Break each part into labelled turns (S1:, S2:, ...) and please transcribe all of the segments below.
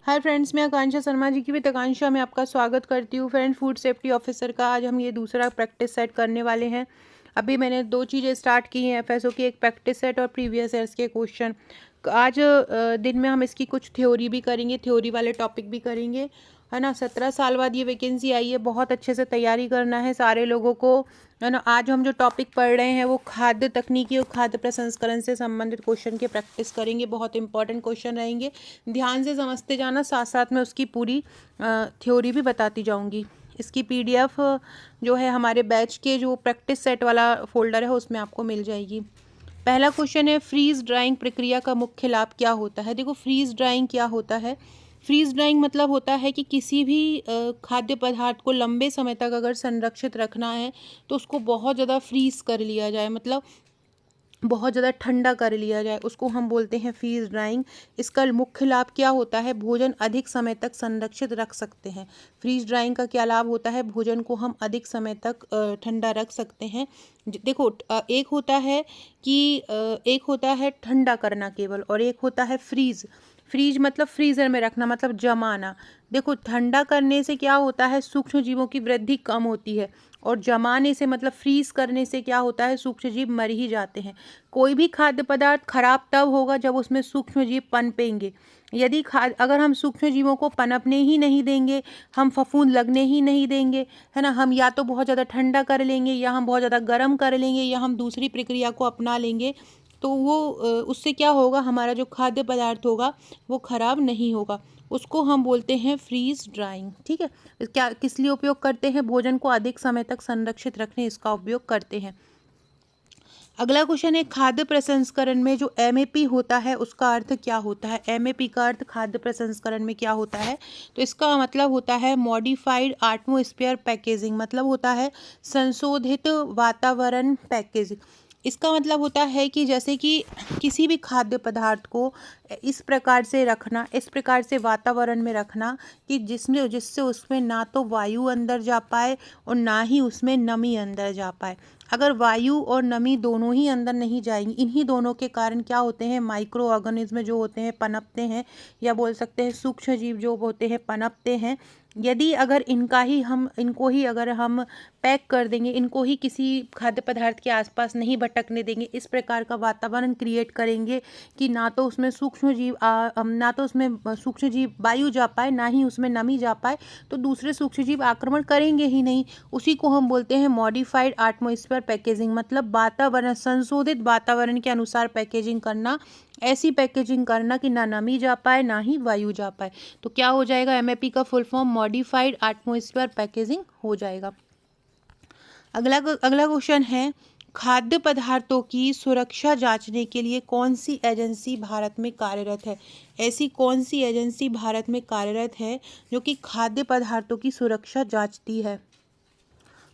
S1: Hi friends, मैं आकांक्षा शर्मा जी की भी आकांक्षा में आपका स्वागत करती हूँ। फ्रेंड, फूड सेफ्टी ऑफिसर का आज हम ये दूसरा प्रैक्टिस सेट करने वाले हैं। अभी मैंने दो चीज़ें स्टार्ट की हैं, एफएसओ की एक प्रैक्टिस सेट और प्रीवियस ईयर्स के क्वेश्चन। आज दिन में हम इसकी कुछ थ्योरी भी करेंगे, थ्योरी वाले टॉपिक भी करेंगे, है ना। 17 साल बाद ये वैकेंसी आई है, बहुत अच्छे से तैयारी करना है सारे लोगों को, है ना। आज हम जो टॉपिक पढ़ रहे हैं वो खाद्य तकनीकी और खाद्य प्रसंस्करण से संबंधित क्वेश्चन की प्रैक्टिस करेंगे। बहुत इंपॉर्टेंट क्वेश्चन रहेंगे, ध्यान से समझते जाना, साथ साथ में उसकी पूरी थ्योरी भी बताती जाऊंगी। इसकी पीडीएफ जो है हमारे बैच के जो प्रैक्टिस सेट वाला फोल्डर है उसमें आपको मिल जाएगी। पहला क्वेश्चन है, फ्रीज ड्राइंग प्रक्रिया का मुख्य लाभ क्या होता है। देखो, फ्रीज ड्राइंग क्या होता है। फ्रीज ड्राइंग मतलब होता है कि किसी भी खाद्य पदार्थ को लंबे समय तक अगर संरक्षित रखना है तो उसको बहुत ज़्यादा फ्रीज कर लिया जाए, मतलब बहुत ज़्यादा ठंडा कर लिया जाए, उसको हम बोलते हैं फ्रीज ड्राइंग। इसका मुख्य लाभ क्या होता है, भोजन अधिक समय तक संरक्षित रख सकते हैं। फ्रीज ड्राइंग का क्या लाभ होता है, भोजन को हम अधिक समय तक ठंडा रख सकते हैं। देखो, एक होता है कि एक होता है ठंडा करना केवल, और एक होता है फ्रीज। फ्रीज मतलब फ्रीज़र में रखना, मतलब जमाना। देखो, ठंडा करने से क्या होता है, सूक्ष्म जीवों की वृद्धि कम होती है, और जमाने से मतलब फ्रीज करने से क्या होता है, सूक्ष्म जीव मर ही जाते हैं। कोई भी खाद्य पदार्थ खराब तब होगा जब उसमें सूक्ष्म जीव पनपेंगे। यदि अगर हम सूक्ष्म जीवों को पनपने ही नहीं देंगे, हम फफूंद लगने ही नहीं देंगे, है ना, हम या तो बहुत ज़्यादा ठंडा कर लेंगे, या हम बहुत ज़्यादा गर्म कर लेंगे, या हम दूसरी प्रक्रिया को अपना लेंगे, तो वो उससे क्या होगा, हमारा जो खाद्य पदार्थ होगा वो खराब नहीं होगा। उसको हम बोलते हैं फ्रीज ड्राइंग। ठीक है, क्या किस लिए उपयोग करते हैं, भोजन को अधिक समय तक संरक्षित रखने इसका उपयोग करते हैं। अगला क्वेश्चन है, खाद्य प्रसंस्करण में जो एमएपी होता है उसका अर्थ क्या होता है। एमएपी का अर्थ खाद्य प्रसंस्करण में क्या होता है, तो इसका मतलब होता है मॉडिफाइड एटमॉस्फेयर पैकेजिंग, मतलब होता है संशोधित वातावरण पैकेजिंग। इसका मतलब होता है कि जैसे कि किसी भी खाद्य पदार्थ को इस प्रकार से रखना, इस प्रकार से वातावरण में रखना कि जिससे उसमें ना तो वायु अंदर जा पाए और ना ही उसमें नमी अंदर जा पाए। अगर वायु और नमी दोनों ही अंदर नहीं जाएंगी, इन्हीं दोनों के कारण क्या होते हैं, माइक्रो ऑर्गेनिज्म जो होते हैं पनपते हैं, या बोल सकते हैं सूक्ष्म जीव जो होते हैं पनपते हैं। यदि अगर इनको ही अगर हम पैक कर देंगे, इनको ही किसी खाद्य पदार्थ के आसपास नहीं भटकने देंगे, इस प्रकार का वातावरण क्रिएट करेंगे कि ना तो उसमें सूक्ष्म जीव वायु जा पाए, ना ही उसमें नमी जा पाए, तो दूसरे सूक्ष्म जीव आक्रमण करेंगे ही नहीं। उसी को हम बोलते हैं मॉडिफाइड एटमॉस्फेयर पैकेजिंग, मतलब वातावरण, संशोधित वातावरण के अनुसार पैकेजिंग करना। ऐसी पैकेजिंग करना कि ना नमी जा पाए ना ही वायु जा पाए। तो क्या हो जाएगा, एमएपी का full form modified atmosphere packaging हो जाएगा। अगला अगला क्वेश्चन है, खाद्य पदार्थों की सुरक्षा जांचने के लिए कौन सी एजेंसी भारत में कार्यरत है। ऐसी कौन सी एजेंसी भारत में कार्यरत है जो कि खाद्य पदार्थों की सुरक्षा जांचती है।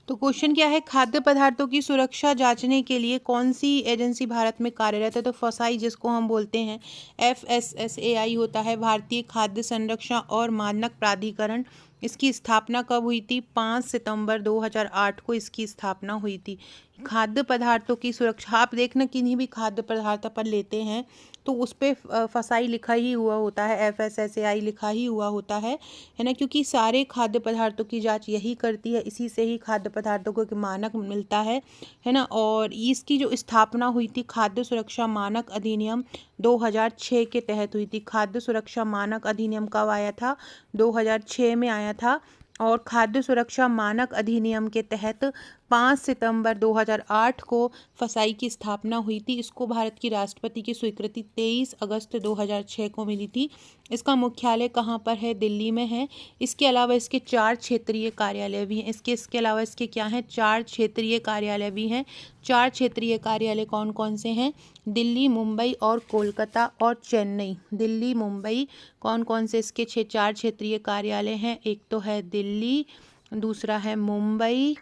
S1: तो क्वेश्चन क्या है, खाद्य पदार्थों की सुरक्षा जांचने के लिए कौन सी एजेंसी भारत में कार्यरत है। तो फसाई, जिसको हम बोलते हैं FSSAI होता है, भारतीय खाद्य संरक्षण और मानक प्राधिकरण। इसकी स्थापना कब हुई थी, 5 सितंबर 2008 को इसकी स्थापना हुई थी। खाद्य पदार्थों की सुरक्षा, आप देखना किन्हीं भी खाद्य पदार्थ अपन लेते हैं तो उस पर फसाई लिखा ही हुआ होता है, FSSAI लिखा ही हुआ होता है ना, क्योंकि सारे खाद्य पदार्थों की जांच यही करती है, इसी से ही खाद्य पदार्थों को एक मानक मिलता है ना। और इसकी जो स्थापना हुई थी, खाद्य सुरक्षा मानक अधिनियम 2006 के तहत हुई थी। खाद्य सुरक्षा मानक अधिनियम कब आया था, 2006 में आया था। और खाद्य सुरक्षा मानक अधिनियम के तहत 5 सितंबर 2008 को फसाई की स्थापना हुई थी। इसको भारत की राष्ट्रपति की स्वीकृति 23 अगस्त 2006 को मिली थी। इसका मुख्यालय कहाँ पर है, दिल्ली में है। इसके अलावा इसके 4 क्षेत्रीय कार्यालय भी हैं। इसके अलावा इसके क्या हैं, 4 क्षेत्रीय कार्यालय भी हैं। 4 क्षेत्रीय कार्यालय कौन कौन से हैं, दिल्ली, मुंबई और कोलकाता और चेन्नई। दिल्ली, मुंबई, कौन कौन से इसके 4 क्षेत्रीय कार्यालय हैं, एक तो है दिल्ली, दूसरा है मुंबई,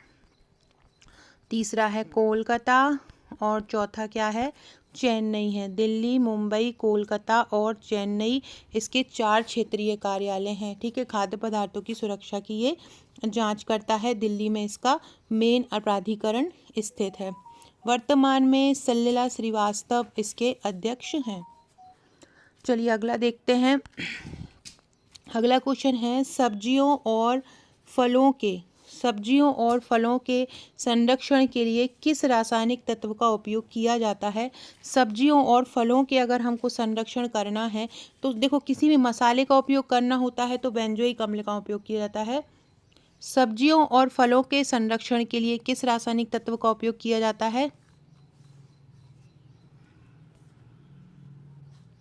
S1: तीसरा है कोलकाता और चौथा क्या है, चेन्नई है। दिल्ली, मुंबई, कोलकाता और चेन्नई इसके 4 क्षेत्रीय कार्यालय हैं। ठीक है, खाद्य पदार्थों की सुरक्षा की ये जांच करता है। दिल्ली में इसका मेन प्राधिकरण स्थित है। वर्तमान में सलिला श्रीवास्तव इसके अध्यक्ष हैं। चलिए अगला देखते हैं। अगला क्वेश्चन है सब्जियों और फलों के संरक्षण के लिए किस रासायनिक तत्व का उपयोग किया जाता है। सब्जियों और फलों के अगर हमको संरक्षण करना है तो देखो, किसी भी मसाले का उपयोग करना होता है तो बेंजोइक अम्ल का उपयोग किया जाता है। सब्जियों और फलों के संरक्षण के लिए किस रासायनिक तत्व का उपयोग किया जाता है।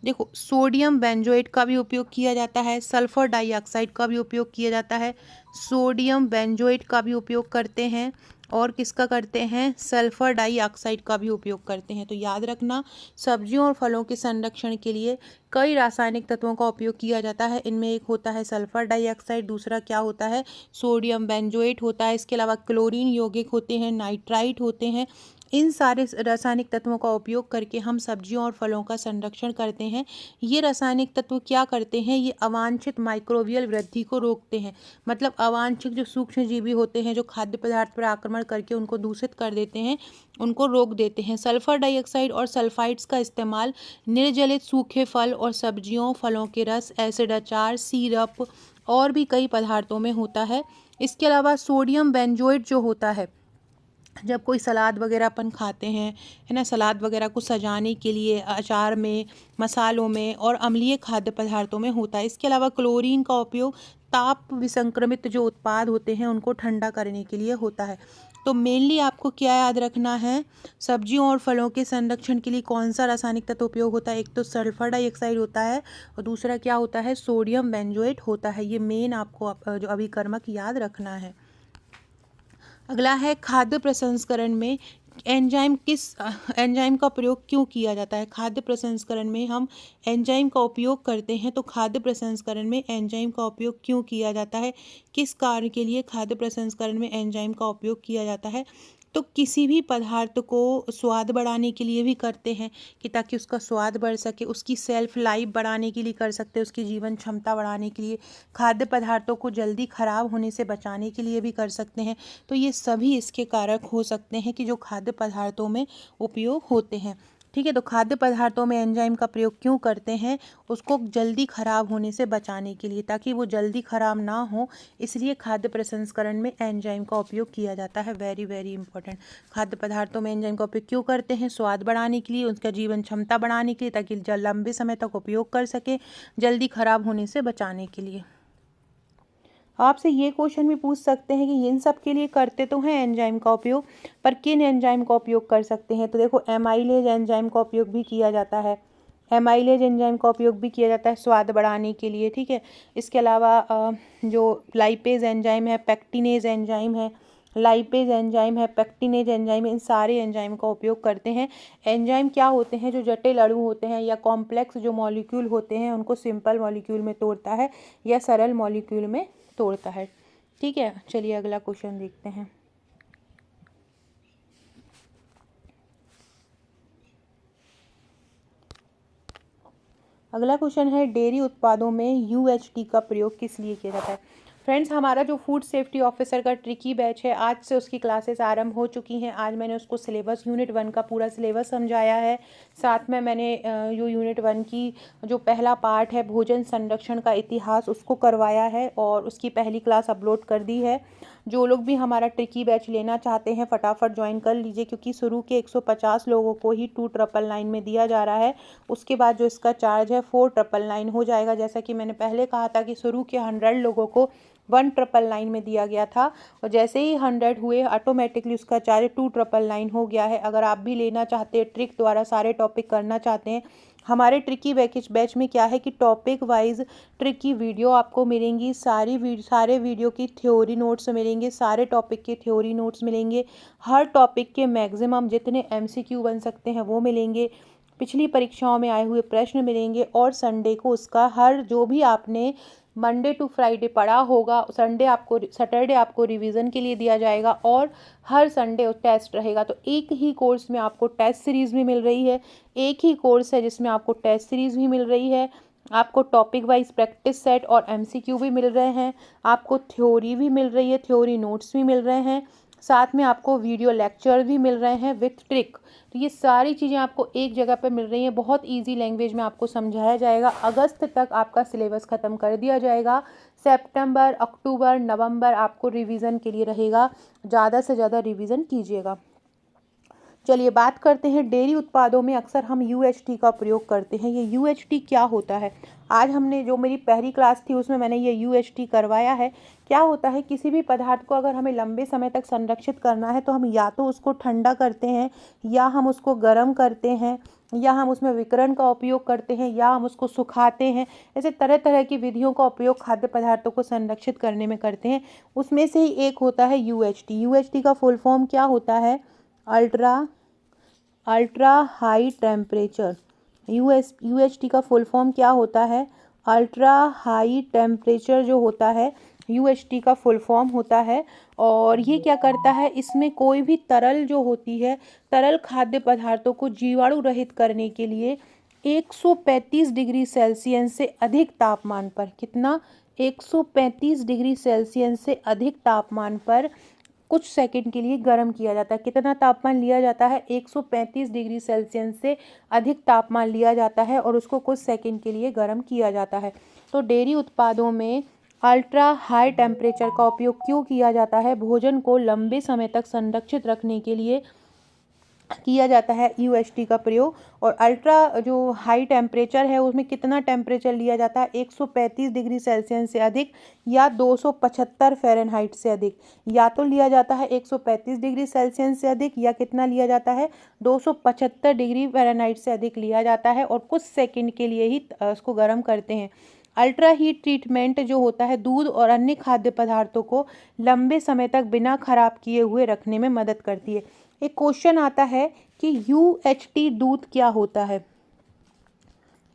S1: देखो, सोडियम बेंजोएट का भी उपयोग किया जाता है, सल्फर डाइऑक्साइड का भी उपयोग किया जाता है। सोडियम बेंजोएट का भी उपयोग करते हैं और किसका करते हैं, सल्फर डाइऑक्साइड का भी उपयोग करते हैं। तो याद रखना, सब्जियों और फलों के संरक्षण के लिए कई रासायनिक तत्वों का उपयोग किया जाता है। इनमें एक होता है सल्फर डाइऑक्साइड, दूसरा क्या होता है, सोडियम बेंजोएट होता है। इसके अलावा क्लोरीन यौगिक होते हैं, नाइट्राइट होते हैं। इन सारे रासायनिक तत्वों का उपयोग करके हम सब्जियों और फलों का संरक्षण करते हैं। ये रासायनिक तत्व क्या करते हैं, ये अवांछित माइक्रोबियल वृद्धि को रोकते हैं। मतलब अवांछित जो सूक्ष्म जीवी होते हैं जो खाद्य पदार्थ पर आक्रमण करके उनको दूषित कर देते हैं, उनको रोक देते हैं। सल्फर डाइऑक्साइड और सल्फाइड्स का इस्तेमाल निर्जलित सूखे फल और सब्जियों, फलों के रस, एसिड अचार, सिरप और भी कई पदार्थों में होता है। इसके अलावा सोडियम बेंजोएट जो होता है, जब कोई सलाद वगैरह अपन खाते हैं, है ना, सलाद वगैरह को सजाने के लिए अचार में, मसालों में और अम्लीय खाद्य पदार्थों में होता है। इसके अलावा क्लोरीन का उपयोग ताप विसंक्रमित जो उत्पाद होते हैं उनको ठंडा करने के लिए होता है। तो मेनली आपको क्या याद रखना है, सब्जियों और फलों के संरक्षण के लिए कौन सा रासायनिक तत्व उपयोग होता है। एक तो सल्फर डाइऑक्साइड होता है और दूसरा क्या होता है, सोडियम बेंजोएट होता है। ये मेन आपको जो अभिकर्मक याद रखना है। अगला है खाद्य प्रसंस्करण में एंजाइम का प्रयोग क्यों किया जाता है। खाद्य प्रसंस्करण में हम एंजाइम का उपयोग करते हैं, तो खाद्य प्रसंस्करण में एंजाइम का उपयोग क्यों किया जाता है, किस कार्य के लिए खाद्य प्रसंस्करण में एंजाइम का उपयोग किया जाता है। तो किसी भी पदार्थ को स्वाद बढ़ाने के लिए भी करते हैं कि ताकि उसका स्वाद बढ़ सके, उसकी सेल्फ लाइफ बढ़ाने के लिए कर सकते हैं, उसकी जीवन क्षमता बढ़ाने के लिए, खाद्य पदार्थों को जल्दी खराब होने से बचाने के लिए भी कर सकते हैं। तो ये सभी इसके कारक हो सकते हैं कि जो खाद्य पदार्थों में उपयोग होते हैं। ठीक है, तो खाद्य पदार्थों में एंजाइम का प्रयोग क्यों करते हैं, उसको जल्दी खराब होने से बचाने के लिए, ताकि वो जल्दी खराब ना हो, इसलिए खाद्य प्रसंस्करण में एंजाइम का उपयोग किया जाता है। Very very important. खाद्य पदार्थों में एंजाइम का उपयोग क्यों करते हैं, स्वाद बढ़ाने के लिए, उसका जीवन क्षमता बढ़ाने के लिए, ताकि लंबे समय तक उपयोग कर सके, जल्दी खराब होने से बचाने के लिए। आपसे ये क्वेश्चन भी पूछ सकते हैं कि इन सब के लिए करते तो हैं एंजाइम का उपयोग, पर किन एंजाइम का उपयोग कर सकते हैं। तो देखो, एमाइलेज एंजाइम का उपयोग भी किया जाता है। एमाइलेज एंजाइम का उपयोग भी किया जाता है स्वाद बढ़ाने के लिए। ठीक है, इसके अलावा जो लाइपेज एंजाइम है, पेक्टिनेज एंजाइम है, लाइपेज एंजाइम है, पेक्टिनेज एंजाइम है, इन सारे एंजाइम का उपयोग करते हैं। एंजाइम क्या होते हैं, जो जटिल अणु होते हैं या कॉम्प्लेक्स जो मॉलिक्यूल होते हैं उनको सिंपल मॉलिक्यूल में तोड़ता है या सरल मॉलिक्यूल में तोड़ता है। ठीक है, चलिए अगला क्वेश्चन देखते हैं। अगला क्वेश्चन है, डेयरी उत्पादों में UHT का प्रयोग किस लिए किया जाता है। फ्रेंड्स, हमारा जो फूड सेफ्टी ऑफिसर का ट्रिकी बैच है, आज से उसकी क्लासेस आरंभ हो चुकी हैं। आज मैंने उसको सिलेबस यूनिट 1 का पूरा सिलेबस समझाया है। साथ में मैंने यूनिट 1 की जो पहला पार्ट है, भोजन संरक्षण का इतिहास, उसको करवाया है और उसकी पहली क्लास अपलोड कर दी है। जो लोग भी हमारा ट्रिकी बैच लेना चाहते हैं फटाफट ज्वाइन कर लीजिए, क्योंकि शुरू के 150 लोगों को ही 2999 में दिया जा रहा है। उसके बाद जो इसका चार्ज है 4999 हो जाएगा। जैसा कि मैंने पहले कहा था कि शुरू के 100 लोगों को 1999 में दिया गया था और जैसे ही 100 हुए ऑटोमेटिकली उसका चार्ज 2999 हो गया है। अगर आप भी लेना चाहते हैं, ट्रिक द्वारा सारे टॉपिक करना चाहते हैं, हमारे ट्रिकी बैच में क्या है कि टॉपिक वाइज ट्रिकी वीडियो आपको मिलेंगी। सारे वीडियो की थ्योरी नोट्स मिलेंगे, सारे टॉपिक के थ्योरी नोट्स मिलेंगे, हर टॉपिक के मैक्सिमम जितने MCQ बन सकते हैं वो मिलेंगे, पिछली परीक्षाओं में आए हुए प्रश्न मिलेंगे और संडे को उसका हर जो भी आपने मंडे टू फ्राइडे पढ़ा होगा, सैटरडे आपको रिवीजन के लिए दिया जाएगा और हर संडे टेस्ट रहेगा। तो एक ही कोर्स में आपको टेस्ट सीरीज़ भी मिल रही है, एक ही कोर्स है जिसमें आपको टेस्ट सीरीज़ भी मिल रही है, आपको टॉपिक वाइज प्रैक्टिस सेट और MCQ भी मिल रहे हैं, आपको थ्योरी भी मिल रही है, थ्योरी नोट्स भी मिल रहे हैं, साथ में आपको वीडियो लेक्चर भी मिल रहे हैं विथ ट्रिक। तो ये सारी चीज़ें आपको एक जगह पर मिल रही हैं, बहुत ईजी लैंग्वेज में आपको समझाया जाएगा। अगस्त तक आपका सिलेबस ख़त्म कर दिया जाएगा। सितंबर, अक्टूबर, नवंबर आपको रिवीजन के लिए रहेगा, ज़्यादा से ज़्यादा रिवीजन कीजिएगा। चलिए बात करते हैं, डेयरी उत्पादों में अक्सर हम यूएचटी का प्रयोग करते हैं। ये यूएचटी क्या होता है? आज हमने जो मेरी पहली क्लास थी उसमें मैंने ये यूएचटी करवाया है। क्या होता है, किसी भी पदार्थ को अगर हमें लंबे समय तक संरक्षित करना है तो हम या तो उसको ठंडा करते हैं, या हम उसको गर्म करते हैं, या हम उसमें विकिरण का उपयोग करते हैं, या हम उसको सुखाते हैं। ऐसे तरह तरह की विधियों का उपयोग खाद्य पदार्थों को संरक्षित करने में करते हैं। उसमें से ही एक होता है यूएचटी। यूएचटी का फुल फॉर्म क्या होता है? Ultra high temperature. यूएचटी का फुल फॉर्म क्या होता है? अल्ट्रा हाई टेम्परेचर जो होता है यूएचटी का फुल फॉर्म होता है। और ये क्या करता है, इसमें कोई भी तरल जो होती है, तरल खाद्य पदार्थों को जीवाणु रहित करने के लिए 135 डिग्री सेल्सियस से अधिक तापमान पर, कितना? 135 डिग्री सेल्सियस से अधिक तापमान पर कुछ सेकंड के लिए गर्म किया जाता है। कितना तापमान लिया जाता है? 135 डिग्री सेल्सियस से अधिक तापमान लिया जाता है और उसको कुछ सेकंड के लिए गर्म किया जाता है। तो डेयरी उत्पादों में अल्ट्रा हाई टेम्परेचर का उपयोग क्यों किया जाता है? भोजन को लंबे समय तक संरक्षित रखने के लिए किया जाता है यूएचटी का प्रयोग। और अल्ट्रा जो हाई टेम्परेचर है उसमें कितना टेम्परेचर लिया जाता है? 135 डिग्री सेल्सियस से अधिक या 275 फ़ारेनहाइट से अधिक। या तो लिया जाता है 135 डिग्री सेल्सियस से अधिक, या कितना लिया जाता है? 275 डिग्री फ़ारेनहाइट से अधिक लिया जाता है और कुछ सेकंड के लिए ही उसको गर्म करते हैं। अल्ट्रा हीट ट्रीटमेंट जो होता है दूध और अन्य खाद्य पदार्थों को लंबे समय तक बिना खराब किए हुए रखने में मदद करती है। एक क्वेश्चन आता है कि यूएचटी दूध क्या होता है?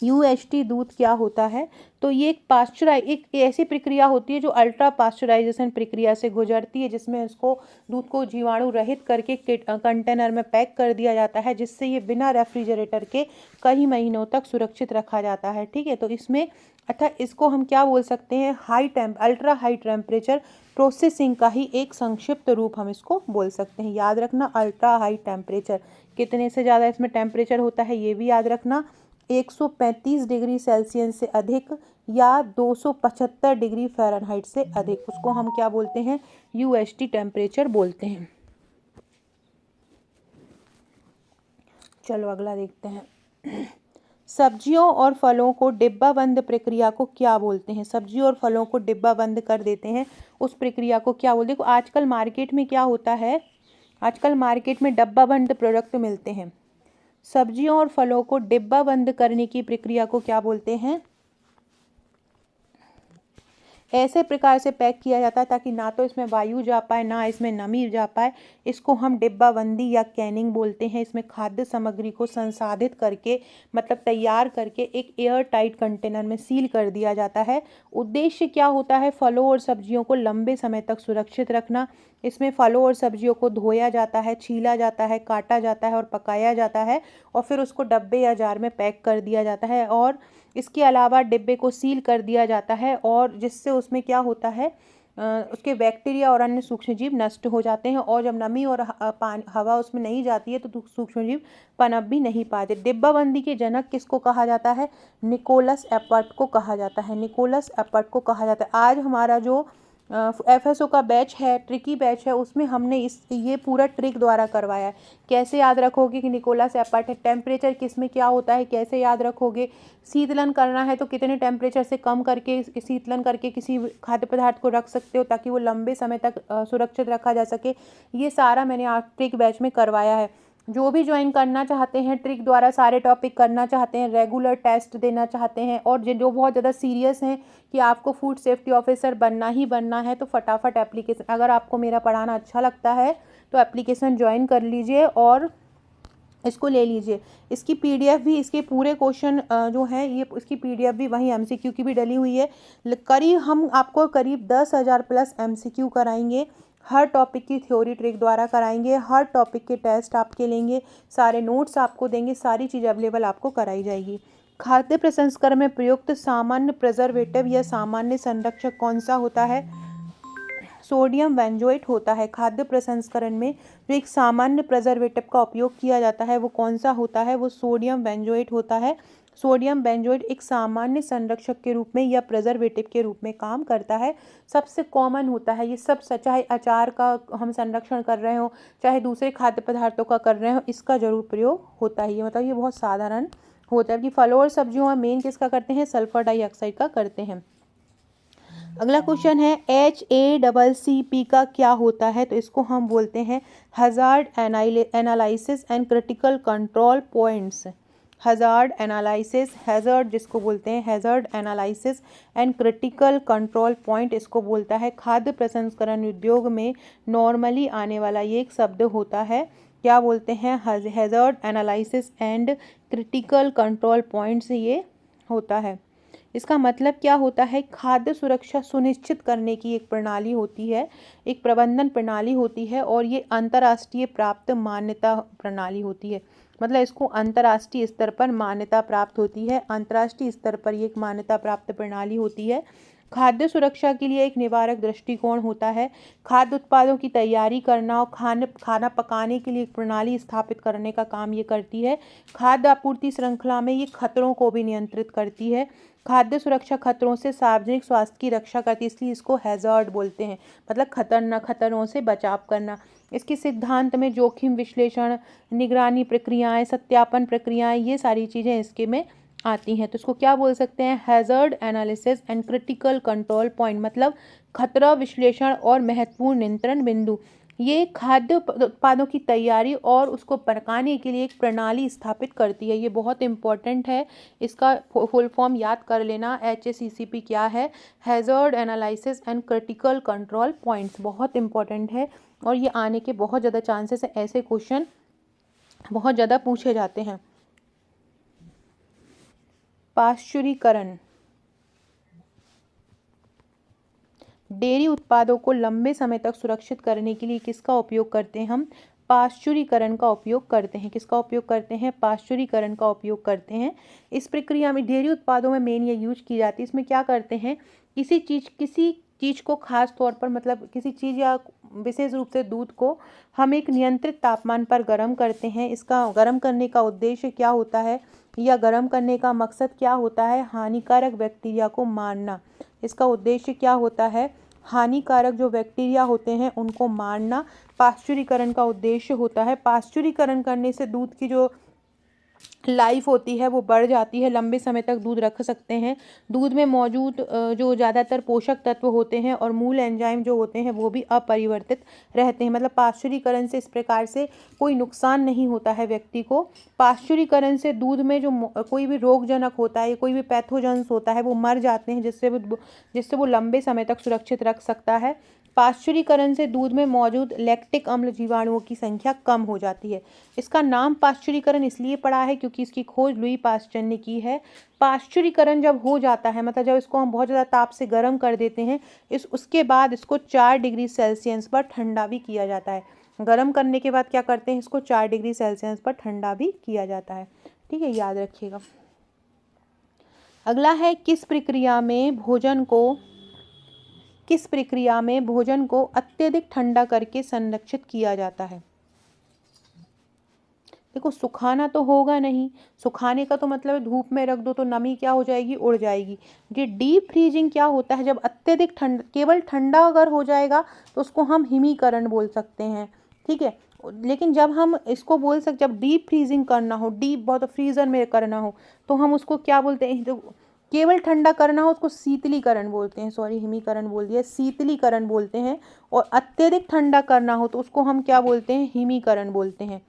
S1: यूएचटी दूध क्या होता है? तो ये एक ऐसी प्रक्रिया होती है जो अल्ट्रा पास्चराइजेशन प्रक्रिया से गुजरती है, जिसमें इसको दूध को जीवाणु रहित करके कंटेनर में पैक कर दिया जाता है, जिससे ये बिना रेफ्रिजरेटर के कई महीनों तक सुरक्षित रखा जाता है। ठीक है, तो इसमें अर्थात इसको हम क्या बोल सकते हैं? अल्ट्रा हाई टेम्परेचर प्रोसेसिंग का ही एक संक्षिप्त रूप हम इसको बोल सकते हैं। याद रखना, अल्ट्रा हाई टेम्परेचर, कितने से ज़्यादा इसमें टेम्परेचर होता है ये भी याद रखना। 135 डिग्री सेल्सियस से अधिक या 275 डिग्री फ़ारेनहाइट से अधिक, उसको हम क्या बोलते हैं? यूएचटी टेम्परेचर बोलते हैं। चलो अगला देखते हैं। सब्जियों और फलों को डिब्बाबंद प्रक्रिया को क्या बोलते हैं? सब्जियों और फलों को डिब्बाबंद कर देते हैं, उस प्रक्रिया को क्या बोलते हैं? आजकल मार्केट में क्या होता है, आजकल मार्केट में डब्बाबंद प्रोडक्ट मिलते हैं। सब्जियों और फलों को डिब्बाबंद करने की प्रक्रिया को क्या बोलते हैं? ऐसे प्रकार से पैक किया जाता है ताकि ना तो इसमें वायु जा पाए, ना इसमें नमी जा पाए। इसको हम डिब्बाबंदी या कैनिंग बोलते हैं। इसमें खाद्य सामग्री को संसाधित करके, मतलब तैयार करके, एक एयर टाइट कंटेनर में सील कर दिया जाता है। उद्देश्य क्या होता है? फलों और सब्जियों को लंबे समय तक सुरक्षित रखना। इसमें फलों और सब्जियों को धोया जाता है, छीला जाता है, काटा जाता है और पकाया जाता है, और फिर उसको डब्बे या जार में पैक कर दिया जाता है। और इसके अलावा डिब्बे को सील कर दिया जाता है, और जिससे उसमें क्या होता है, उसके बैक्टीरिया और अन्य सूक्ष्मजीव नष्ट हो जाते हैं। और जब नमी और हवा उसमें नहीं जाती है तो सूक्ष्मजीव पनप भी नहीं पाते। डिब्बाबंदी के जनक किसको कहा जाता है? निकोलस एपर्ट को कहा जाता है। निकोलस एपर्ट को कहा जाता है। आज हमारा जो एफएसओ का बैच है, ट्रिकी बैच है, उसमें हमने ये पूरा ट्रिक द्वारा करवाया है। कैसे याद रखोगे कि निकोलस एपर्ट है? टेम्परेचर किस में क्या होता है कैसे याद रखोगे? शीतलन करना है तो कितने टेम्परेचर से कम करके शीतलन करके किसी खाद्य पदार्थ को रख सकते हो ताकि वो लंबे समय तक सुरक्षित रखा जा सके। ये सारा मैंने आज ट्रिक बैच में करवाया है। जो भी ज्वाइन करना चाहते हैं, ट्रिक द्वारा सारे टॉपिक करना चाहते हैं, रेगुलर टेस्ट देना चाहते हैं, और जो बहुत ज़्यादा सीरियस हैं कि आपको फूड सेफ्टी ऑफिसर बनना ही बनना है, तो फटाफट एप्लीकेशन, अगर आपको मेरा पढ़ाना अच्छा लगता है तो एप्लीकेशन ज्वाइन कर लीजिए और इसको ले लीजिए। इसकी पीडीएफ भी, इसके पूरे क्वेश्चन जो हैं ये, इसकी पीडीएफ भी वहीं एमसीक्यू की भी डली हुई है। करीब हम आपको करीब 10,000 प्लस एमसीक्यू कराएंगे। हर टॉपिक की थ्योरी ट्रिक द्वारा कराएंगे, हर टॉपिक के टेस्ट आपके लेंगे, सारे नोट्स आपको देंगे, सारी चीज़ अवेलेबल आपको कराई जाएगी। खाद्य प्रसंस्करण में प्रयुक्त सामान्य प्रिजर्वेटिव या सामान्य संरक्षक कौन सा होता है? सोडियम बेंजोएट होता है। खाद्य प्रसंस्करण में जो एक सामान्य प्रिजर्वेटिव का उपयोग किया जाता है वो कौन सा होता है? वो सोडियम बेंजोएट होता है। सोडियम बेंजोएट एक सामान्य संरक्षक के रूप में या प्रिजर्वेटिव के रूप में काम करता है। सबसे कॉमन होता है ये सब, चाहे अचार का हम संरक्षण कर रहे हो, चाहे दूसरे खाद्य पदार्थों का कर रहे हो, इसका जरूर प्रयोग होता है। ये मतलब ये बहुत साधारण होता है कि फलों और सब्जियों में मेन किसका करते हैं? सल्फर डाइऑक्साइड का करते हैं। अगला क्वेश्चन है HACCP का क्या होता है? तो इसको हम बोलते हैं hazard analysis and critical control points. Hazard analysis, hazard जिसको बोलते हैं hazard analysis and critical control point इसको बोलता है। खाद्य प्रसंस्करण उद्योग में नॉर्मली आने वाला ये एक शब्द होता है, क्या बोलते हैं? Hazard analysis and critical control points ये होता है। इसका मतलब क्या होता है? खाद्य सुरक्षा सुनिश्चित करने की एक प्रणाली होती है, एक प्रबंधन प्रणाली होती है और ये अंतर्राष्ट्रीय प्राप्त मान्यता प्रणाली होती है। मतलब इसको अंतर्राष्ट्रीय स्तर पर मान्यता प्राप्त होती है, अंतर्राष्ट्रीय स्तर पर ये एक मान्यता प्राप्त प्रणाली होती है। खाद्य सुरक्षा के लिए एक निवारक दृष्टिकोण होता है। खाद्य उत्पादों की तैयारी करना और खाना पकाने के लिए एक प्रणाली स्थापित करने का काम ये करती है। खाद्य आपूर्ति श्रृंखला में ये खतरों को भी नियंत्रित करती है। खाद्य सुरक्षा खतरों से सार्वजनिक स्वास्थ्य की रक्षा करती है, इसलिए इसको हैज़र्ड बोलते हैं, मतलब खतरों से बचाव करना। इसके सिद्धांत में जोखिम विश्लेषण, निगरानी प्रक्रियाएं, सत्यापन प्रक्रियाएं, ये सारी चीज़ें इसके में आती हैं। तो इसको क्या बोल सकते हैं? Hazard analysis and critical control point, मतलब खतरा विश्लेषण और महत्वपूर्ण नियंत्रण बिंदु। ये खाद्य उत्पादों की तैयारी और उसको पकाने के लिए एक प्रणाली स्थापित करती है। ये बहुत इंपॉर्टेंट है, इसका फुल फॉर्म याद कर लेना। HACCP क्या है? Hazard analysis and critical control points, बहुत इंपॉर्टेंट है और ये आने के बहुत ज़्यादा चांसेस है, ऐसे क्वेश्चन बहुत ज़्यादा पूछे जाते हैं। पाश्चुरीकरण, डेयरी उत्पादों को लंबे समय तक सुरक्षित करने के लिए किसका उपयोग करते हैं हम? पाश्चुरीकरण का उपयोग करते हैं। किसका उपयोग करते हैं? पाश्चुरीकरण का उपयोग करते हैं। इस प्रक्रिया में डेयरी उत्पादों में मेन ये यूज की जाती है। इसमें क्या करते हैं? किसी चीज़ को खास तौर पर, मतलब किसी चीज़ या विशेष रूप से दूध को हम एक नियंत्रित तापमान पर गर्म करते हैं। इसका गर्म करने का उद्देश्य क्या होता है या गर्म करने का मकसद क्या होता है? हानिकारक बैक्टीरिया को मारना। इसका उद्देश्य क्या होता है? हानिकारक जो बैक्टीरिया होते हैं उनको मारना पाश्चुरीकरण का उद्देश्य होता है। पाश्चुरीकरण करने से दूध की जो लाइफ होती है वो बढ़ जाती है, लंबे समय तक दूध रख सकते हैं। दूध में मौजूद जो ज़्यादातर पोषक तत्व होते हैं और मूल एंजाइम जो होते हैं वो भी अपरिवर्तित रहते हैं। मतलब पाश्चुरीकरण से इस प्रकार से कोई नुकसान नहीं होता है व्यक्ति को। पाश्चुरीकरण से दूध में जो कोई भी रोगजनक होता है, कोई भी पैथोजेंस होता है वो मर जाते हैं, जिससे वो लंबे समय तक सुरक्षित रख सकता है। पाश्चुरीकरण से दूध में मौजूद लैक्टिक अम्ल जीवाणुओं की संख्या कम हो जाती है। इसका नाम पाश्चुरीकरण इसलिए पड़ा है क्योंकि इसकी खोज लुई पास्चर ने की है। पाश्चुरीकरण जब हो जाता है, मतलब जब इसको हम बहुत ज़्यादा ताप से गर्म कर देते हैं, उसके बाद इसको 4 डिग्री सेल्सियस पर ठंडा भी किया जाता है। गर्म करने के बाद क्या करते हैं? इसको 4 डिग्री सेल्सियस पर ठंडा भी किया जाता है। ठीक है, याद रखिएगा। अगला है किस प्रक्रिया में भोजन को अत्यधिक ठंडा करके संरक्षित किया जाता है? देखो, सुखाना तो होगा नहीं। सुखाने का तो मतलब धूप में रख दो तो नमी क्या हो जाएगी? उड़ जाएगी। ये डीप फ्रीजिंग क्या होता है? जब अत्यधिक ठंडा, केवल ठंडा अगर हो जाएगा तो उसको हम हिमीकरण बोल सकते हैं। ठीक है, लेकिन जब हम इसको बोल सकते, जब डीप फ्रीजिंग करना हो, डीप बहुत फ्रीजर में करना हो, तो हम उसको क्या बोलते हैं? तो केवल ठंडा करना हो उसको शीतलीकरण बोलते हैं। सॉरी, हिमीकरण बोल दिया, शीतलीकरण बोलते हैं। और अत्यधिक ठंडा करना हो तो उसको हम क्या बोलते हैं? हिमीकरण बोलते हैं।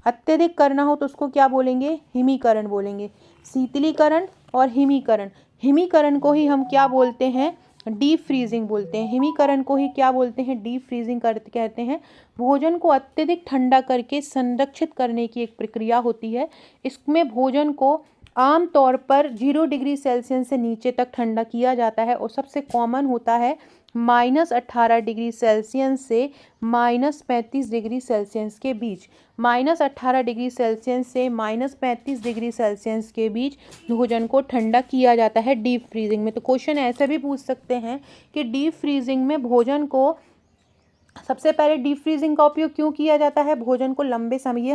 S1: अत्यधिक करना हो तो उसको क्या बोलेंगे? हिमीकरण बोलेंगे। शीतलीकरण और हिमीकरण, हिमीकरण को ही हम क्या बोलते हैं? डीप फ्रीजिंग बोलते हैं। हिमीकरण को ही क्या बोलते हैं? डीप फ्रीजिंग कहते हैं। भोजन को अत्यधिक ठंडा करके संरक्षित करने की एक प्रक्रिया होती है। इसमें भोजन को आमतौर पर 0 डिग्री सेल्सियस से नीचे तक ठंडा किया जाता है और सबसे कॉमन होता है -18 डिग्री सेल्सियस से -35 डिग्री सेल्सियस के बीच। -18 डिग्री सेल्सियस से -35 डिग्री सेल्सियस के बीच भोजन को ठंडा किया जाता है डीप फ्रीजिंग में। तो क्वेश्चन ऐसे भी पूछ सकते हैं कि डीप फ्रीजिंग में भोजन को सबसे पहले डीप फ्रीजिंग का उपयोग क्यों किया जाता है? भोजन को लंबे समय,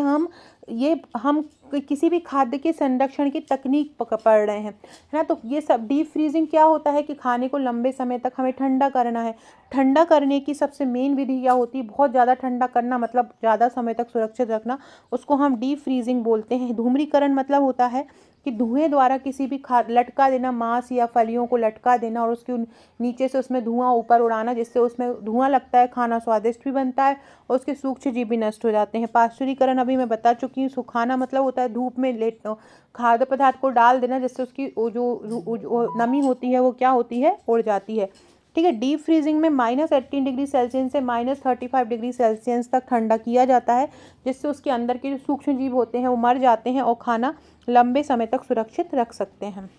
S1: ये हम किसी भी खाद्य के संरक्षण की तकनीक पढ़ रहे हैं, है ना। तो ये सब डीप फ्रीजिंग क्या होता है कि खाने को लंबे समय तक हमें ठंडा करना है। ठंडा करने की सबसे मेन विधि क्या होती है? बहुत ज़्यादा ठंडा करना मतलब ज़्यादा समय तक सुरक्षित रखना, उसको हम डीप फ्रीजिंग बोलते हैं। धूम्रीकरण मतलब होता है कि धुएं द्वारा किसी भी लटका देना, मांस या फलियों को लटका देना और उसके नीचे से उसमें धुआं ऊपर उड़ाना, जिससे उसमें धुआं लगता है, खाना स्वादिष्ट भी बनता है और उसके सूक्ष्म जीव भी नष्ट हो जाते हैं। पाश्चुरीकरण अभी मैं बता चुकी हूँ। सुखाना मतलब होता है धूप में खाद्य पदार्थ को डाल देना, जिससे उसकी जो नमी होती है वो क्या होती है? उड़ जाती है। ठीक है। डीप फ्रीजिंग में -18 डिग्री सेल्सियस से -35 डिग्री सेल्सियस तक ठंडा किया जाता है, जिससे उसके अंदर के जो सूक्ष्म जीव होते हैं वो मर जाते हैं और खाना लंबे समय तक सुरक्षित रख सकते हैं।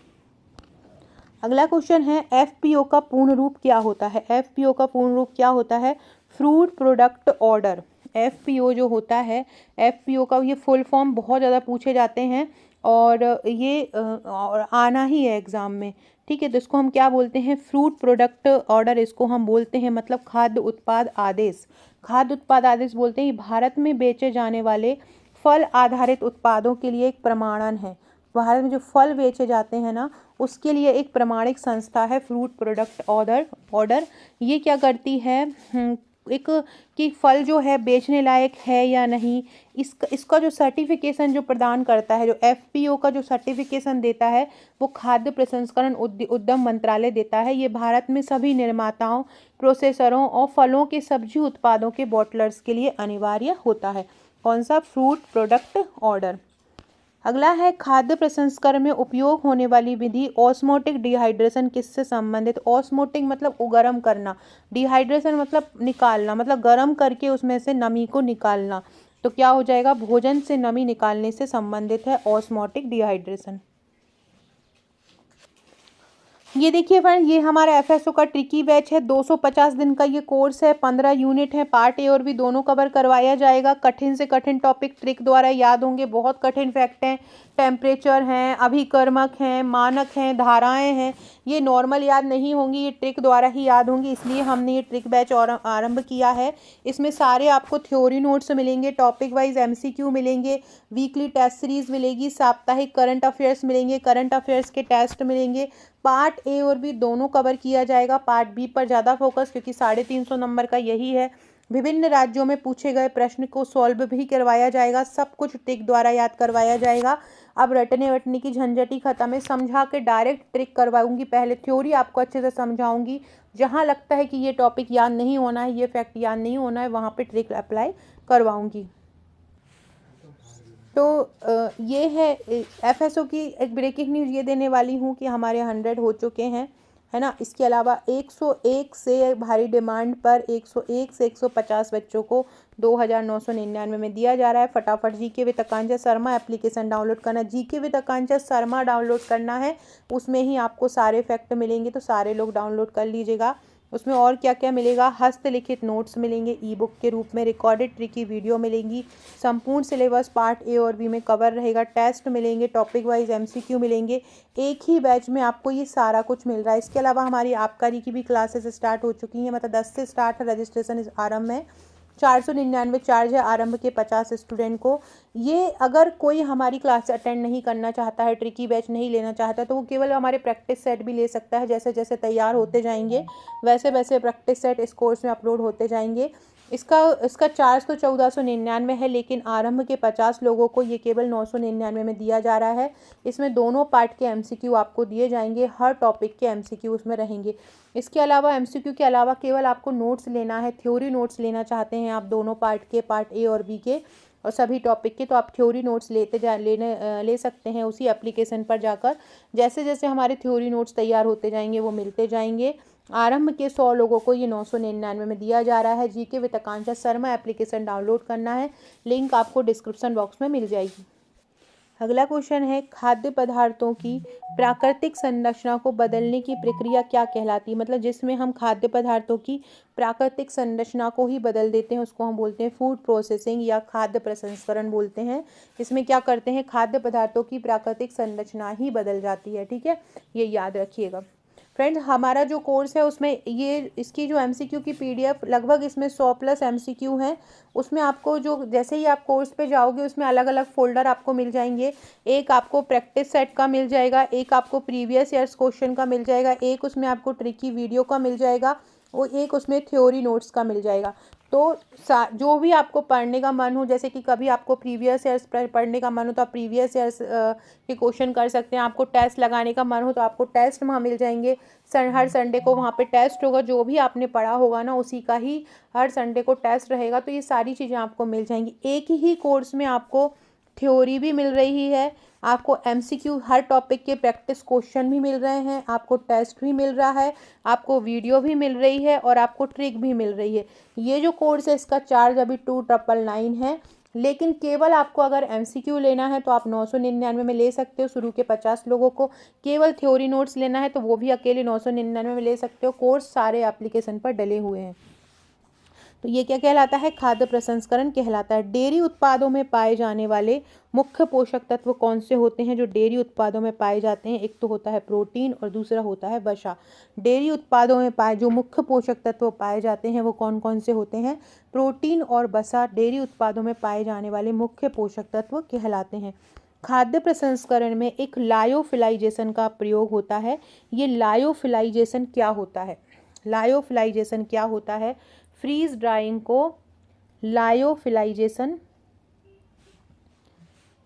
S1: अगला क्वेश्चन है, एफपीओ का पूर्ण रूप क्या होता है? एफपीओ का पूर्ण रूप क्या होता है? Fruit product order. एफपीओ जो होता है, एफपीओ का ये फुल फॉर्म बहुत ज़्यादा पूछे जाते हैं और ये और आना ही है एग्ज़ाम में। ठीक है। तो इसको हम क्या बोलते हैं? फ्रूट प्रोडक्ट ऑर्डर इसको हम बोलते हैं, मतलब खाद्य उत्पाद आदेश। खाद्य उत्पाद आदेश बोलते हैं। भारत में बेचे जाने वाले फल आधारित उत्पादों के लिए एक प्रमाणन है। भारत में जो फल बेचे जाते हैं ना, उसके लिए एक प्रमाणिक संस्था है फ्रूट प्रोडक्ट ऑर्डर। ये क्या करती है? एक कि फल जो है बेचने लायक है या नहीं, इसका जो सर्टिफिकेशन जो प्रदान करता है, जो एफपीओ का जो सर्टिफिकेशन देता है, वो खाद्य प्रसंस्करण उद्यम मंत्रालय देता है। ये भारत में सभी निर्माताओं, प्रोसेसरों और फलों के सब्जी उत्पादों के बॉटलर्स के लिए अनिवार्य होता है। कौन सा? Fruit product order. अगला है, खाद्य प्रसंस्करण में उपयोग होने वाली विधि ऑस्मोटिक डिहाइड्रेशन किससे संबंधित? ऑस्मोटिक मतलब गर्म करना, डिहाइड्रेशन मतलब निकालना, मतलब गर्म करके उसमें से नमी को निकालना। तो क्या हो जाएगा? भोजन से नमी निकालने से संबंधित है ऑस्मोटिक डिहाइड्रेशन। ये देखिए फ्रेंड, ये हमारा एफएसओ का ट्रिकी बैच है। 250 दिन का ये कोर्स है, 15 यूनिट है, पार्ट ए और बी दोनों कवर करवाया जाएगा। कठिन से कठिन टॉपिक ट्रिक द्वारा याद होंगे। बहुत कठिन फैक्ट हैं, टेम्परेचर हैं, अभिकर्मक हैं, मानक हैं, धाराएं हैं, ये नॉर्मल याद नहीं होंगी, ये ट्रिक द्वारा ही याद होंगी। इसलिए हमने ये ट्रिक बैच और आरंभ किया है। इसमें सारे आपको थ्योरी नोट्स मिलेंगे, टॉपिक वाइज एमसीक्यू मिलेंगे, वीकली टेस्ट सीरीज मिलेगी, साप्ताहिक करंट अफेयर्स मिलेंगे, करंट अफेयर्स के टेस्ट मिलेंगे। पार्ट ए और बी दोनों कवर किया जाएगा। पार्ट बी पर ज़्यादा फोकस, क्योंकि 350 नंबर का यही है। विभिन्न राज्यों में पूछे गए प्रश्न को सॉल्व भी करवाया जाएगा। सब कुछ ट्रिक द्वारा याद करवाया जाएगा। अब रटने वटने की झंझट ही खत्म है, समझा के डायरेक्ट ट्रिक करवाऊंगी। पहले थ्योरी आपको अच्छे से समझाऊंगी, जहाँ लगता है कि ये टॉपिक याद नहीं होना है, ये फैक्ट याद नहीं होना है, वहाँ पे ट्रिक अप्लाई करवाऊंगी। तो ये है एफएसओ की एक ब्रेकिंग न्यूज़ ये देने वाली हूँ कि हमारे 100 हो चुके हैं, है ना। इसके अलावा 101 से भारी डिमांड पर 101 से 150 बच्चों को 2999 में दिया जा रहा है। फटाफट GK with Akanksha Sharma application download करना। GK with Akanksha Sharma download करना है, उसमें ही आपको सारे फैक्ट मिलेंगे, तो सारे लोग डाउनलोड कर लीजिएगा। उसमें और क्या क्या मिलेगा? हस्तलिखित नोट्स मिलेंगे ई बुक के रूप में, रिकॉर्डेड ट्रिकी वीडियो मिलेंगी, संपूर्ण सिलेबस पार्ट ए और बी में कवर रहेगा, टेस्ट मिलेंगे, टॉपिक वाइज एमसीक्यू मिलेंगे। एक ही बैच में आपको ये सारा कुछ मिल रहा है। इसके अलावा हमारी आबकारी की भी क्लासेस स्टार्ट हो चुकी हैं, मतलब 10 से स्टार्ट है, रजिस्ट्रेशन आरंभ है। 499 चार्ज है आरंभ के 50 स्टूडेंट को। ये अगर कोई हमारी क्लास अटेंड नहीं करना चाहता है, ट्रिकी बैच नहीं लेना चाहता, तो वो केवल हमारे प्रैक्टिस सेट भी ले सकता है। जैसे जैसे तैयार होते जाएंगे वैसे वैसे प्रैक्टिस सेट इस कोर्स में अपलोड होते जाएंगे। इसका चार्ज तो 1499 है, लेकिन आरंभ के 50 लोगों को ये केवल 999 में दिया जा रहा है। इसमें दोनों पार्ट के एमसीक्यू आपको दिए जाएंगे, हर टॉपिक के एमसीक्यू उसमें रहेंगे। इसके अलावा एमसीक्यू के अलावा केवल आपको नोट्स लेना है, थ्योरी नोट्स लेना चाहते हैं आप दोनों पार्ट के, पार्ट ए और बी के और सभी टॉपिक के, तो आप थ्योरी नोट्स ले सकते हैं उसी एप्लीकेशन पर जाकर। जैसे जैसे हमारे थ्योरी नोट्स तैयार होते जाएंगे वो मिलते जाएंगे। आरंभ के 100 लोगों को ये 999 में दिया जा रहा है। GK with Akanksha Sharma application download करना है, लिंक आपको डिस्क्रिप्शन बॉक्स में मिल जाएगी। अगला क्वेश्चन है, खाद्य पदार्थों की प्राकृतिक संरचना को बदलने की प्रक्रिया क्या कहलाती है? मतलब जिसमें हम खाद्य पदार्थों की प्राकृतिक संरचना को ही बदल देते हैं, उसको हम बोलते हैं फूड प्रोसेसिंग या खाद्य प्रसंस्करण बोलते हैं। इसमें क्या करते हैं? खाद्य पदार्थों की प्राकृतिक संरचना ही बदल जाती है। ठीक है, ये याद रखिएगा। फ्रेंड्स हमारा जो कोर्स है उसमें ये इसकी जो एमसीक्यू की पीडीएफ लगभग इसमें 100 प्लस एमसीक्यू हैं। उसमें आपको जो जैसे ही आप कोर्स पे जाओगे उसमें अलग अलग फोल्डर आपको मिल जाएंगे। एक आपको प्रैक्टिस सेट का मिल जाएगा, एक आपको प्रीवियस ईयर्स क्वेश्चन का मिल जाएगा, एक उसमें आपको ट्रिकी वीडियो का मिल जाएगा, वो एक उसमें थ्योरी नोट्स का मिल जाएगा। तो जो भी आपको पढ़ने का मन हो, जैसे कि कभी आपको प्रीवियस ईयर्स पढ़ने का मन हो तो आप प्रीवियस ईयर्स के क्वेश्चन कर सकते हैं। आपको टेस्ट लगाने का मन हो तो आपको टेस्ट वहाँ मिल जाएंगे। हर संडे को वहाँ पे टेस्ट होगा, जो भी आपने पढ़ा होगा ना उसी का ही हर संडे को टेस्ट रहेगा। तो ये सारी चीज़ें आपको मिल जाएंगी। एक ही कोर्स में आपको थ्योरी भी मिल रही है, आपको एमसीक्यू हर टॉपिक के प्रैक्टिस क्वेश्चन भी मिल रहे हैं, आपको टेस्ट भी मिल रहा है, आपको वीडियो भी मिल रही है और आपको ट्रिक भी मिल रही है। ये जो कोर्स है इसका चार्ज अभी 2999 है, लेकिन केवल आपको अगर एमसीक्यू लेना है तो आप 999 में ले सकते हो शुरू के 50 लोगों को। केवल थ्योरी नोट्स लेना है तो वो भी अकेले 999 में ले सकते हो। कोर्स सारे एप्लीकेशन पर डले हुए हैं। तो ये क्या कहलाता है? खाद्य प्रसंस्करण कहलाता है। डेयरी उत्पादों में पाए जाने वाले मुख्य पोषक तत्व कौन से होते हैं जो डेयरी उत्पादों में पाए जाते हैं? एक तो होता है प्रोटीन और दूसरा होता है वसा। डेयरी उत्पादों में पाए जो मुख्य पोषक तत्व पाए जाते हैं वो कौन कौन से होते हैं? प्रोटीन और वसा डेयरी उत्पादों में पाए जाने वाले मुख्य पोषक तत्व कहलाते हैं। खाद्य प्रसंस्करण में एक लायोफिलाइजेशन का प्रयोग होता है। ये लायोफिलाइजेशन क्या होता है? लायोफिलाइजेशन क्या होता है? फ्रीज ड्राइंग को लायोफिलाइजेशन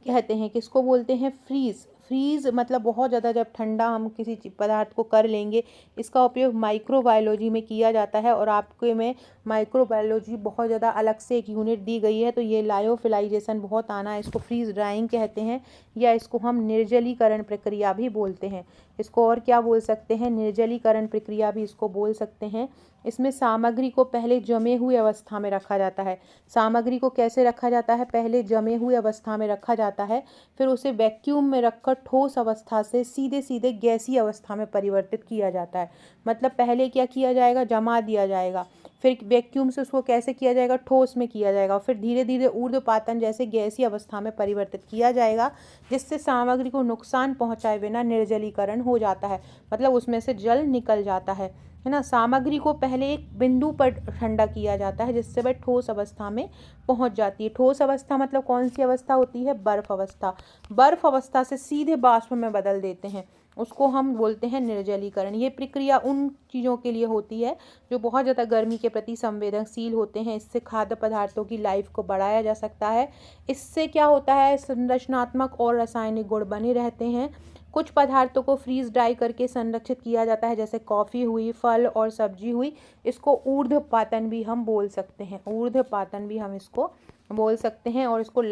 S1: कहते हैं। किसको बोलते हैं? फ्रीज। फ्रीज मतलब बहुत ज़्यादा जब ठंडा हम किसी पदार्थ को कर लेंगे। इसका उपयोग माइक्रोबायोलॉजी में किया जाता है और आपके में माइक्रोबायोलॉजी बहुत ज़्यादा अलग से एक यूनिट दी गई है। तो ये लायोफिलाइजेशन बहुत आना है। इसको फ्रीज ड्राइंग कहते हैं या इसको हम निर्जलीकरण प्रक्रिया भी बोलते हैं। इसको और क्या बोल सकते हैं? निर्जलीकरण प्रक्रिया भी इसको बोल सकते हैं। इसमें सामग्री को पहले जमे हुई अवस्था में रखा जाता है। सामग्री को कैसे रखा जाता है? पहले जमे हुई अवस्था में रखा जाता है, फिर उसे वैक्यूम में रखकर ठोस अवस्था से सीधे सीधे गैसीय अवस्था में परिवर्तित किया जाता है। मतलब पहले क्या किया जाएगा? जमा दिया जाएगा, फिर वैक्यूम से उसको कैसे किया जाएगा? ठोस में किया जाएगा, फिर धीरे धीरे ऊर्ध्वपातन जैसे गैसीय अवस्था में परिवर्तित किया जाएगा, जिससे सामग्री को नुकसान पहुंचाए बिना निर्जलीकरण हो जाता है। मतलब उसमें से जल निकल जाता है ना। सामग्री को पहले एक बिंदु पर ठंडा किया जाता है जिससे वह ठोस अवस्था में पहुंच जाती है। ठोस अवस्था मतलब कौन सी अवस्था होती है? बर्फ अवस्था। बर्फ अवस्था से सीधे वाष्प में बदल देते हैं, उसको हम बोलते हैं निर्जलीकरण। ये प्रक्रिया उन चीज़ों के लिए होती है जो बहुत ज़्यादा गर्मी के प्रति संवेदनशील होते हैं। इससे खाद्य पदार्थों की लाइफ को बढ़ाया जा सकता है। इससे क्या होता है? संरचनात्मक और रासायनिक गुण बने रहते हैं। कुछ पदार्थों को फ्रीज ड्राई करके संरक्षित किया जाता है, जैसे कॉफ़ी हुई, फल और सब्जी हुई। इसको ऊर्ध्वपातन भी हम बोल सकते हैं। ऊर्ध्वपातन भी हम इसको बोल सकते हैं और इसको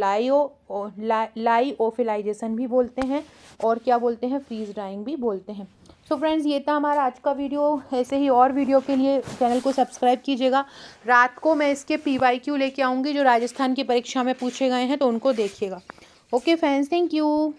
S1: लाइओफिलाइजेशन भी बोलते हैं और क्या बोलते हैं? फ्रीज ड्राइंग भी बोलते हैं। सो फ्रेंड्स ये था हमारा आज का वीडियो। ऐसे ही और वीडियो के लिए चैनल को सब्सक्राइब कीजिएगा। रात को मैं इसके PYQ लेके आऊँगी जो राजस्थान की परीक्षा में पूछे गए हैं, तो उनको देखिएगा। Okay friends, thank you.